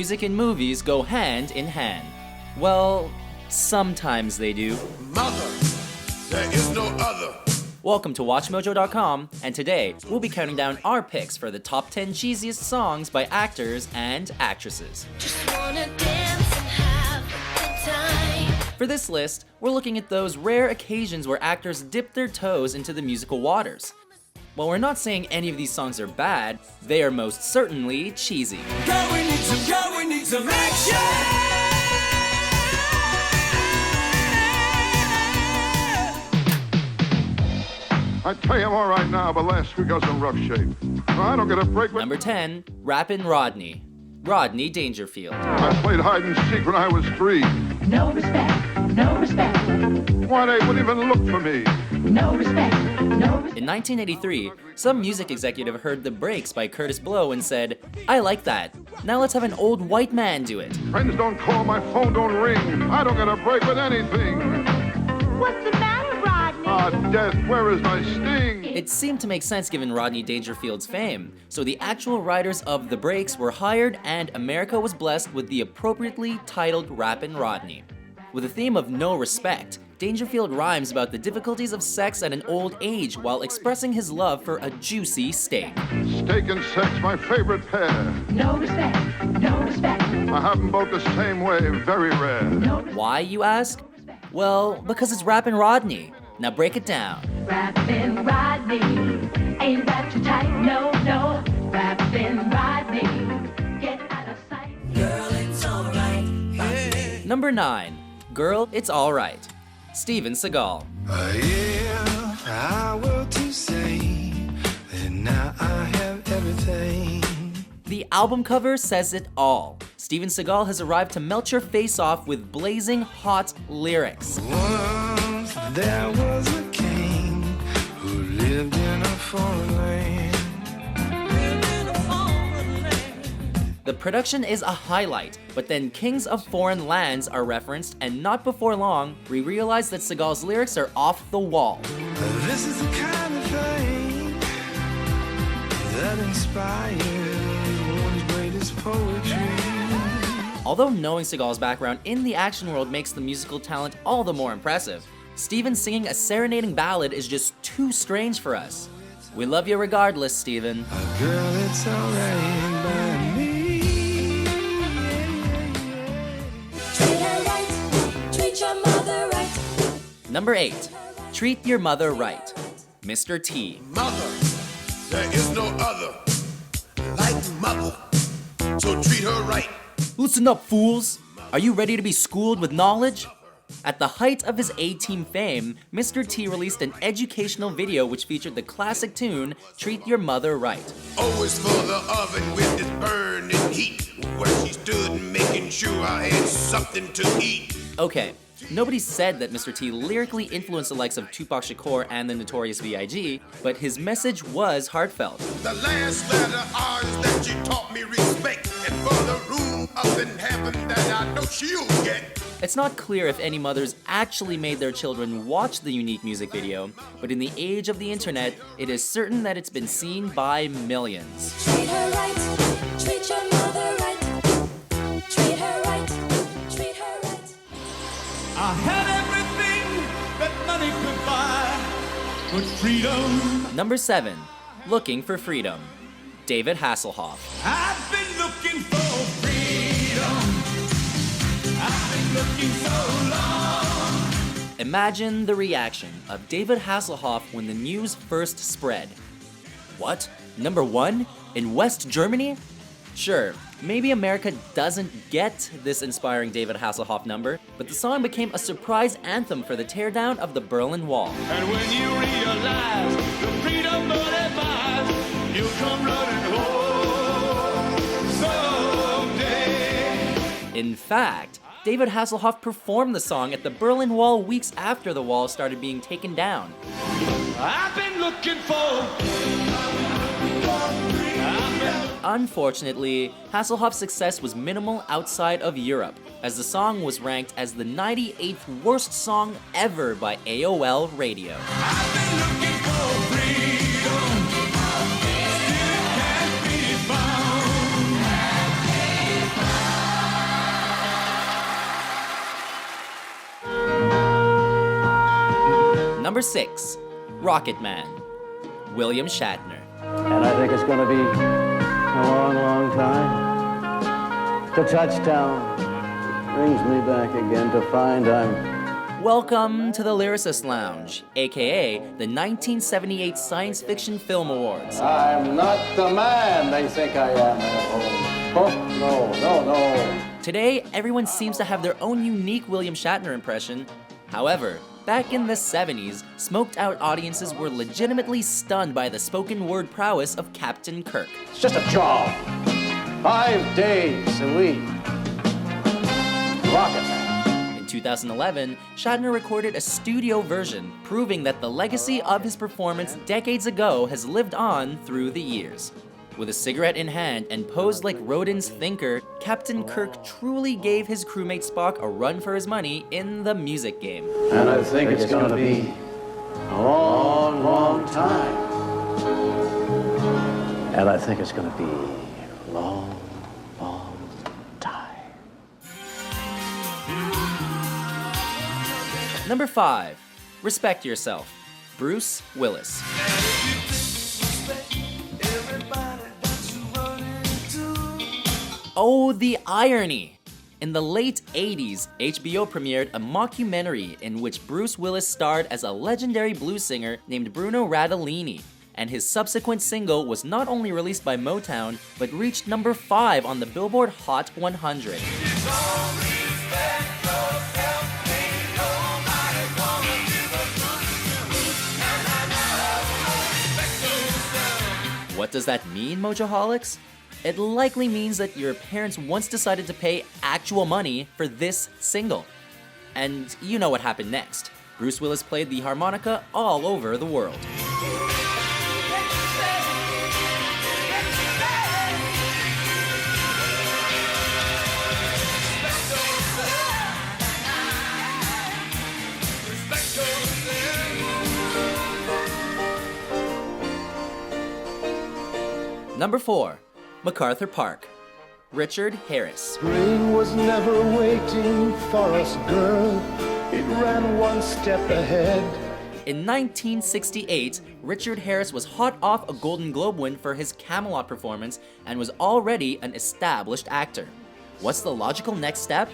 music and movies go hand in hand. Well, sometimes they do. Mother, there is no other. Welcome to WatchMojo.com, and today we'll be counting down our picks for the top 10 cheesiest songs by actors and actresses. Just wanna dance and have a good time. For this list, we're looking at those rare occasions where actors dip their toes into the musical waters. While we're not saying any of these songs are bad, they are most certainly cheesy. Girl, we need some action! I tell you I'm all right now, but last week I was in rough shape. I don't get a break. Number 10, Rappin' Rodney. Rodney Dangerfield. I played hide and seek when I was 3. No respect, no respect. Why they wouldn't even look for me? No respect, no respect. In 1983, some music executive heard The Breaks by Curtis Blow and said, "I like that. Now let's have an old white man do it." Friends don't call, my phone don't ring. I don't get a break with anything. What's the matter, Rodney? Ah, death, where is my sting? It seemed to make sense given Rodney Dangerfield's fame, so the actual writers of The Breaks were hired and America was blessed with the appropriately titled Rappin' Rodney. With a theme of no respect, Dangerfield rhymes about the difficulties of sex at an old age while expressing his love for a juicy steak. Steak and sex, my favorite pair. No respect, no respect. I have them both the same way, very rare. No Why, you ask? Well, because it's Rappin' Rodney. Now break it down. Rappin' Rodney, ain't that too tight? No, no. Rappin' Rodney, get out of sight. Girl, it's alright. Yeah. Number 9, Girl, It's Alright. Steven Seagal. If I were to say that now I have everything. The album cover says it all. Steven Seagal has arrived to melt your face off with blazing hot lyrics. Once there was a king who lived in a foreign land. The production is a highlight, but then Kings of Foreign Lands are referenced, and not before long, we realize that Seagal's lyrics are off the wall. This is the kind of thing that inspires one's greatest poetry. Although knowing Seagal's background in the action world makes the musical talent all the more impressive, Steven singing a serenading ballad is just too strange for us. We love you regardless, Steven. Girl, it's alright by me. Treat her right, treat your mother right. Number 8, Treat Your Mother Right. Mr. T. Mother, there is no other like mother. So treat her right. Listen up, fools! Are you ready to be schooled with knowledge? At the height of his A-Team fame, Mr. T released an educational video which featured the classic tune, Treat Your Mother Right. Always for the oven with this burning heat, where she stood making sure I had something to eat. Okay, nobody said that Mr. T lyrically influenced the likes of Tupac Shakur and the Notorious B.I.G., but his message was heartfelt. The last letter R's that she taught me respect, and for the room up in heaven that I know she'll get. It's not clear if any mothers actually made their children watch the unique music video, but in the age of the internet, it is certain that it's been seen by millions. Treat her right, treat your mother right. Treat her right, treat her right. I had everything that money could buy, but freedom. Number 7, Looking for Freedom. David Hasselhoff. I've been looking for freedom. I've been looking so long. Imagine the reaction of David Hasselhoff when the news first spread. What? Number 1? In West Germany? Sure, maybe America doesn't get this inspiring David Hasselhoff number, but the song became a surprise anthem for the teardown of the Berlin Wall. And when you realize the freedom that buys, you'll come running home someday. In fact, David Hasselhoff performed the song at the Berlin Wall weeks after the wall started being taken down. I've been looking for. Unfortunately, Hasselhoff's success was minimal outside of Europe, as the song was ranked as the 98th worst song ever by AOL Radio. I've been looking for freedom. Still can't be found. Number 6. Rocket Man, William Shatner. And I think it's going to be a long, long time. To touchdown brings me back again to find I'm... Welcome to the Lyricist Lounge, aka the 1978 Science Fiction Film Awards. I'm not the man they think I am at home. Oh, no. Today, everyone seems to have their own unique William Shatner impression. However, back in the 70s, smoked-out audiences were legitimately stunned by the spoken word prowess of Captain Kirk. It's just a job. 5 days a week. Rocket Man. In 2011, Shatner recorded a studio version, proving that the legacy of his performance decades ago has lived on through the years. With a cigarette in hand and posed like Rodin's thinker, Captain Kirk truly gave his crewmate Spock a run for his money in the music game. And I think it's going to be a long, long time. And I think it's going to be a long, long time. Number 5. Respect Yourself, Bruce Willis. Oh, the irony! In the late 80s, HBO premiered a mockumentary in which Bruce Willis starred as a legendary blues singer named Bruno Radellini, and his subsequent single was not only released by Motown, but reached number 5 on the Billboard Hot 100. What does that mean, Mojoholics? It likely means that your parents once decided to pay actual money for this single. And you know what happened next. Bruce Willis played the harmonica all over the world. Number 4. MacArthur Park, Richard Harris. Spring was never waiting for us, girl. It ran one step ahead. In 1968, Richard Harris was hot off a Golden Globe win for his Camelot performance and was already an established actor. What's the logical next step?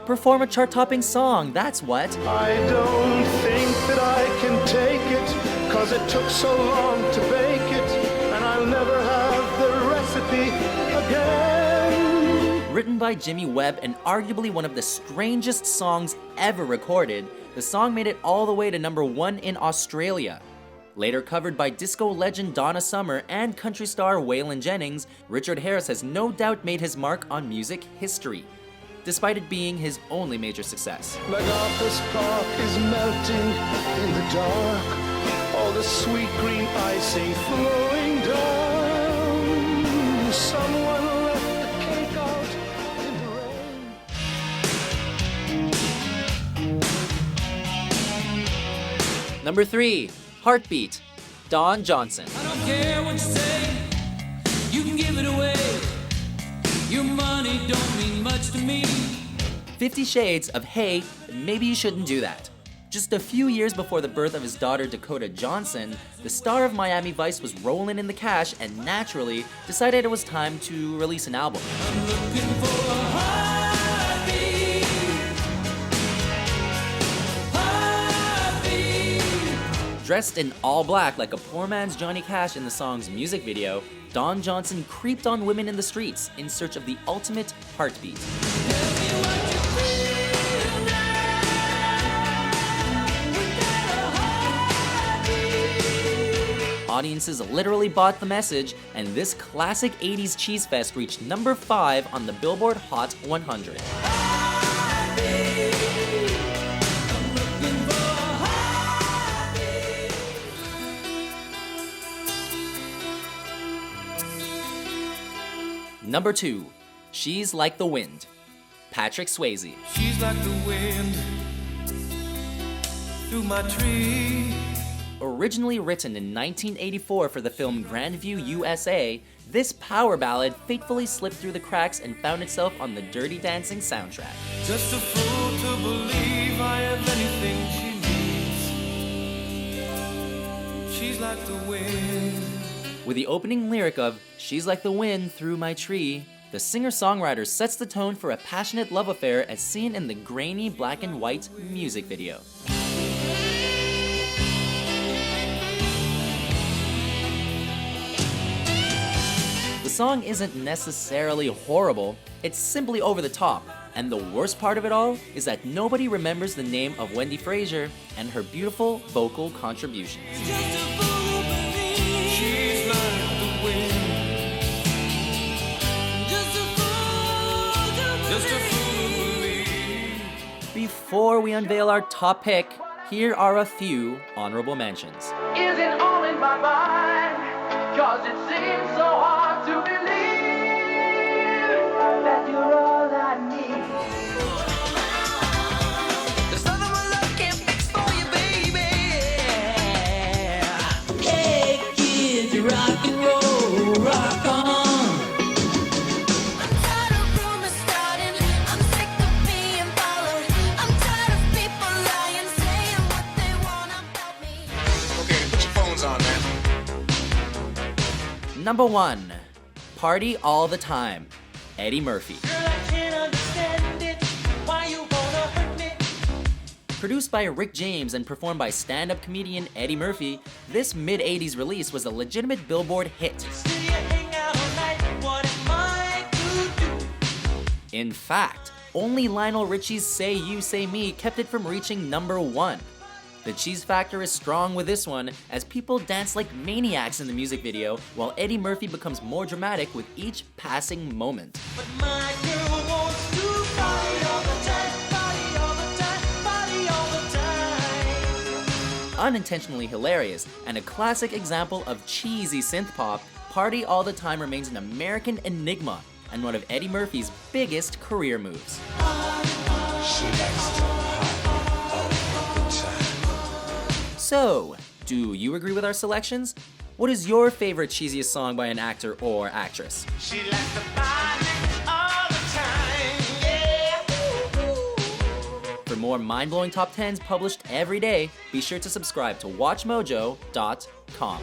Perform a chart-topping song, that's what. I don't think that I can take it, 'cause it took so long to bake it, and I'll never have the recipe again. Written by Jimmy Webb and arguably one of the strangest songs ever recorded, the song made it all the way to number 1 in Australia. Later covered by disco legend Donna Summer and country star Waylon Jennings, Richard Harris has no doubt made his mark on music history, despite it being his only major success. MacArthur Park is melting in the dark, all the sweet green icing flowing down. Someone left the cake out in the rain. Number 3. Heartbeat, Don Johnson. I don't care what you say, you can give it away. Your money don't mean much to me. 50 Shades of Hey, maybe you shouldn't do that. Just a few years before the birth of his daughter Dakota Johnson, the star of Miami Vice was rolling in the cash and naturally decided it was time to release an album. I'm looking for a heartbeat. Heartbeat. Dressed in all black like a poor man's Johnny Cash in the song's music video, Don Johnson creeped on women in the streets in search of the ultimate heartbeat. Tell me what you feel now. Without a heartbeat. Audiences literally bought the message, and this classic 80s cheese fest reached number 5 on the Billboard Hot 100. Number 2. She's Like the Wind, Patrick Swayze. She's like the wind through my tree. Originally written in 1984 for the film Grandview, USA, this power ballad fatefully slipped through the cracks and found itself on the Dirty Dancing soundtrack. Just a fool to believe I have anything she needs. she's like the wind. With the opening lyric of "She's like the wind through my tree," the singer-songwriter sets the tone for a passionate love affair as seen in the grainy black and white music video. The song isn't necessarily horrible, it's simply over the top, and the worst part of it all is that nobody remembers the name of Wendy Frazier and her beautiful vocal contributions. Just a fool who believes she's like the wind. Just a fool who believes. Before we unveil our top pick, here are a few honorable mentions. Is it all in my mind? Cause it seems so hard to believe that you're all I need. There's nothing my love can't fix for you, baby. Hey kids, rock and roll, rock on. I'm tired of rumors starting. I'm sick of being followed. I'm tired of people lying, saying what they want about me. Okay, put your phones on, man. Number 1, Party All the Time, Eddie Murphy. Girl, I can't understand it. Why you wanna hurt me? Produced by Rick James and performed by stand-up comedian Eddie Murphy, this mid-80s release was a legitimate Billboard hit. Still you hang out all night. What am I to do? In fact, only Lionel Richie's Say You, Say Me kept it from reaching number 1. The cheese factor is strong with this one, as people dance like maniacs in the music video, while Eddie Murphy becomes more dramatic with each passing moment. But my girl wants to party all the time, party all the time, party all the time. Unintentionally hilarious, and a classic example of cheesy synth pop, Party All the Time remains an American enigma, and one of Eddie Murphy's biggest career moves. She likes to party all the time. So, do you agree with our selections? What is your favorite cheesiest song by an actor or actress? She likes to party all the time, yeah. For more mind-blowing top 10s published every day, be sure to subscribe to WatchMojo.com.